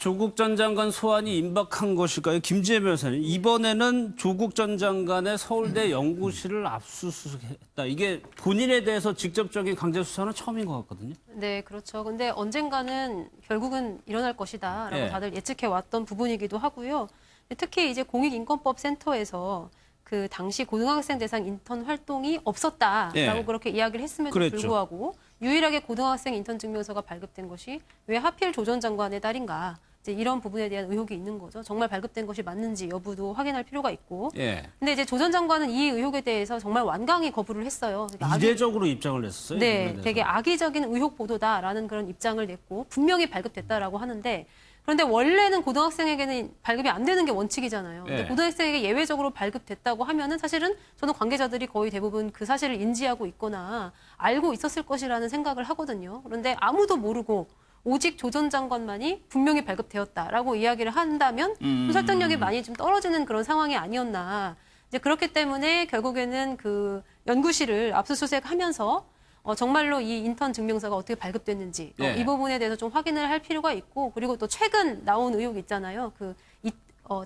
조국 전 장관 소환이 임박한 것일까요? 김지혜 변호사님, 이번에는 조국 전 장관의 서울대 연구실을 압수수색했다. 이게 본인에 대해서 직접적인 강제 수사는 처음인 것 같거든요. 네, 그렇죠. 근데 언젠가는 결국은 일어날 것이다라고 예. 다들 예측해 왔던 부분이기도 하고요. 특히 이제 공익인권법센터에서 그 당시 고등학생 대상 인턴 활동이 없었다라고 예. 그렇게 이야기를 했음에도 그랬죠. 불구하고 유일하게 고등학생 인턴 증명서가 발급된 것이 왜 하필 조 전 장관의 딸인가? 이제 이런 부분에 대한 의혹이 있는 거죠. 정말 발급된 것이 맞는지 여부도 확인할 필요가 있고. 예. 근데 이제 조 전 장관은 이 의혹에 대해서 정말 완강히 거부를 했어요. 그러니까 이례적으로 입장을 냈었어요. 네, 되게 악의적인 의혹 보도다라는 그런 입장을 냈고 분명히 발급됐다라고 하는데 그런데 원래는 고등학생에게는 발급이 안 되는 게 원칙이잖아요. 근데 네. 고등학생에게 예외적으로 발급됐다고 하면은 사실은 저는 관계자들이 거의 대부분 그 사실을 인지하고 있거나 알고 있었을 것이라는 생각을 하거든요. 그런데 아무도 모르고 오직 조 전 장관만이 분명히 발급되었다라고 이야기를 한다면 좀 설득력이 많이 좀 떨어지는 그런 상황이 아니었나. 이제 그렇기 때문에 결국에는 그 연구실을 압수수색하면서 정말로 이 인턴 증명서가 어떻게 발급됐는지 예. 이 부분에 대해서 좀 확인을 할 필요가 있고 그리고 또 최근 나온 의혹 있잖아요.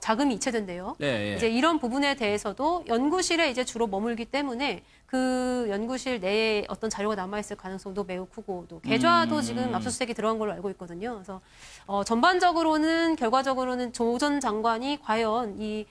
자금이 이체된대요. 예, 예. 이제 이런 부분에 대해서도 연구실에 이제 주로 머물기 때문에 그 연구실 내에 어떤 자료가 남아있을 가능성도 매우 크고 또 계좌도 지금 압수수색이 들어간 걸로 알고 있거든요. 그래서 전반적으로는 결과적으로는 조 전 장관이 과연 이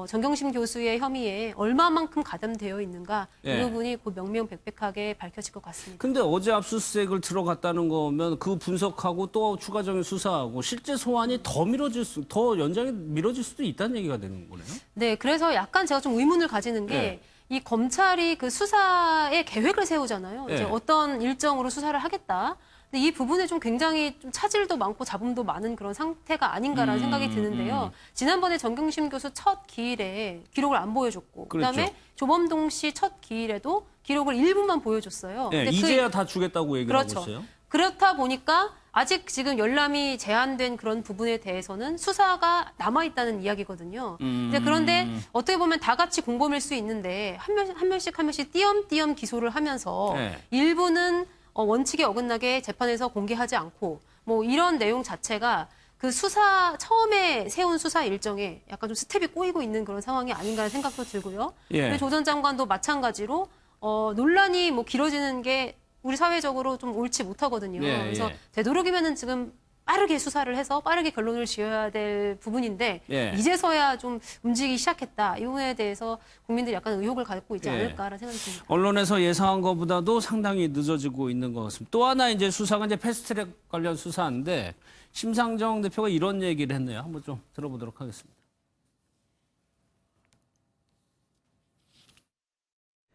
정경심 교수의 혐의에 얼마만큼 가담되어 있는가 예. 이 부분이 곧 명명백백하게 밝혀질 것 같습니다. 근데 어제 압수수색을 들어갔다는 거면 그 분석하고 또 추가적인 수사하고 실제 소환이 더 연장이 미뤄질 수도 있다는 얘기가 되는 거네요. 네, 그래서 약간 제가 좀 의문을 가지는 게 이 검찰이 그 수사의 계획을 세우잖아요. 이제 네. 어떤 일정으로 수사를 하겠다. 근데 이 부분에 좀 굉장히 좀 차질도 많고 잡음도 많은 그런 상태가 아닌가라는 생각이 드는데요. 지난번에 정경심 교수 첫 기일에 기록을 안 보여줬고, 그다음에 그랬죠. 조범동 씨 첫 기일에도 기록을 일부만 보여줬어요. 예, 근데 이제야 다 주겠다고 얘기를 그렇죠. 하고 있어요. 그렇다 보니까 아직 지금 열람이 제한된 그런 부분에 대해서는 수사가 남아있다는 이야기거든요. 이제 그런데 어떻게 보면 다 같이 공범일 수 있는데 한 명씩 띄엄띄엄 기소를 하면서 네. 일부는 원칙에 어긋나게 재판에서 공개하지 않고 뭐 이런 내용 자체가 그 수사 처음에 세운 수사 일정에 약간 좀 스텝이 꼬이고 있는 그런 상황이 아닌가 하는 생각도 들고요. 예. 조 전 장관도 마찬가지로 논란이 뭐 길어지는 게 우리 사회적으로 좀 옳지 못하거든요. 예, 그래서 예. 되도록이면은 지금 빠르게 수사를 해서 빠르게 결론을 지어야 될 부분인데 예. 이제서야 좀 움직이기 시작했다. 이 부분에 대해서 국민들이 약간 의혹을 갖고 있지 예. 않을까라는 생각이 듭니다. 언론에서 예상한 것보다도 상당히 늦어지고 있는 것 같습니다. 또 하나 이제 수사가 이제 패스트트랙 관련 수사인데 심상정 대표가 이런 얘기를 했네요. 한번 좀 들어보도록 하겠습니다.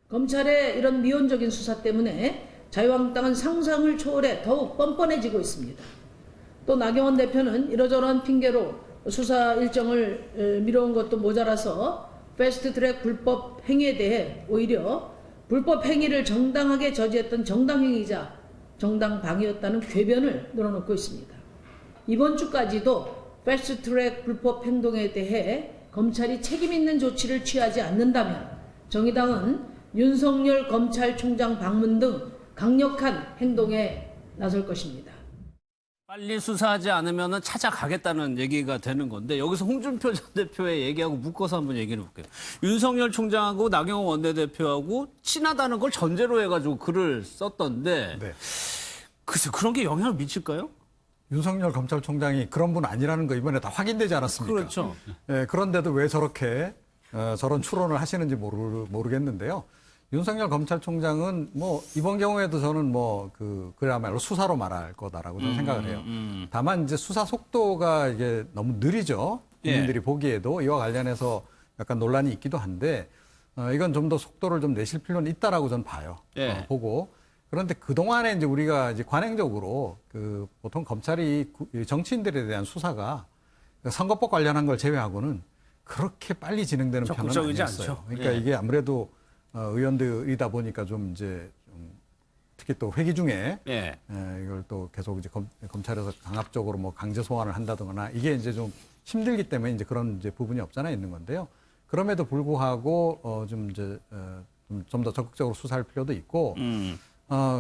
검찰의 이런 미온적인 수사 때문에 자유한국당은 상상을 초월해 더욱 뻔뻔해지고 있습니다. 또 나경원 대표는 이러저러한 핑계로 수사 일정을 미뤄온 것도 모자라서 패스트트랙 불법 행위에 대해 오히려 불법 행위를 정당하게 저지했던 정당행위자 정당방위였다는 궤변을 늘어놓고 있습니다. 이번 주까지도 패스트트랙 불법 행동에 대해 검찰이 책임 있는 조치를 취하지 않는다면 정의당은 윤석열 검찰총장 방문 등 강력한 행동에 나설 것입니다. 빨리 수사하지 않으면 찾아가겠다는 얘기가 되는 건데 여기서 홍준표 전 대표의 얘기하고 묶어서 한번 얘기를 해볼게요. 윤석열 총장하고 나경원 원내대표하고 친하다는 걸 전제로 해가지고 글을 썼던데 네. 글쎄 그런 게 영향을 미칠까요? 윤석열 검찰총장이 그런 분 아니라는 거 이번에 다 확인되지 않았습니까? 그렇죠. 예, 그런데도 왜 저렇게 저런 추론을 하시는지 모르겠는데요. 윤석열 검찰총장은 뭐 이번 경우에도 저는 뭐 그야말로 수사로 말할 거다라고 저는 생각을 해요. 다만 이제 수사 속도가 이게 너무 느리죠. 국민들이 보기에도 이와 관련해서 약간 논란이 있기도 한데 이건 좀 더 속도를 좀 내실 필요는 있다라고 저는 봐요. 예. 보고. 그런데 그동안에 이제 우리가 이제 관행적으로 보통 검찰이 정치인들에 대한 수사가 선거법 관련한 걸 제외하고는 그렇게 빨리 진행되는 편은 적극적이지 아니었어요. 않죠. 그러니까 예. 이게 아무래도 의원들이다 보니까 좀 이제 특히 또 회기 중에 예. 이걸 또 계속 이제 검찰에서 강압적으로 뭐 강제 소환을 한다거나 이게 이제 좀 힘들기 때문에 이제 그런 이제 부분이 없잖아 있는 건데요. 그럼에도 불구하고 좀 더 적극적으로 수사할 필요도 있고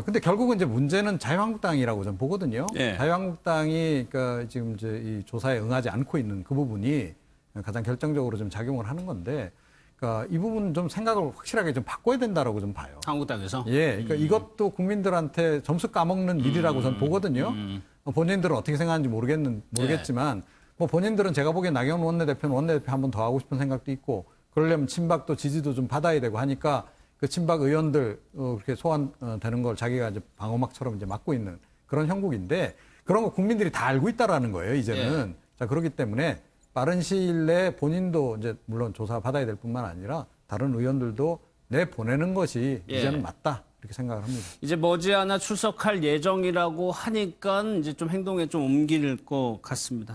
근데 결국은 이제 문제는 자유한국당이라고 저는 보거든요. 예. 자유한국당이 그러니까 지금 이제 이 조사에 응하지 않고 있는 그 부분이 가장 결정적으로 좀 작용을 하는 건데, 그러니까 이 부분은 좀 생각을 확실하게 좀 바꿔야 된다라고 좀 봐요. 한국당에서. 예, 그러니까 이것도 국민들한테 점수 까먹는 일이라고 저는 보거든요. 본인들은 어떻게 생각하는지 모르겠지만, 뭐 본인들은 제가 보기엔 나경원 원내대표는 원내대표 한 번 더 하고 싶은 생각도 있고, 그러려면 친박도 지지도 좀 받아야 되고 하니까 그 친박 의원들 그렇게 소환되는 걸 자기가 이제 방어막처럼 이제 막고 있는 그런 형국인데, 그런 거 국민들이 다 알고 있다라는 거예요, 이제는. 자, 그렇기 때문에 빠른 시일 내에 본인도 이제 물론 조사 받아야 될 뿐만 아니라 다른 의원들도 내보내는 것이 예. 이제는 맞다. 이렇게 생각을 합니다. 이제 머지않아 출석할 예정이라고 하니까 이제 좀 행동에 좀 옮길 것 같습니다.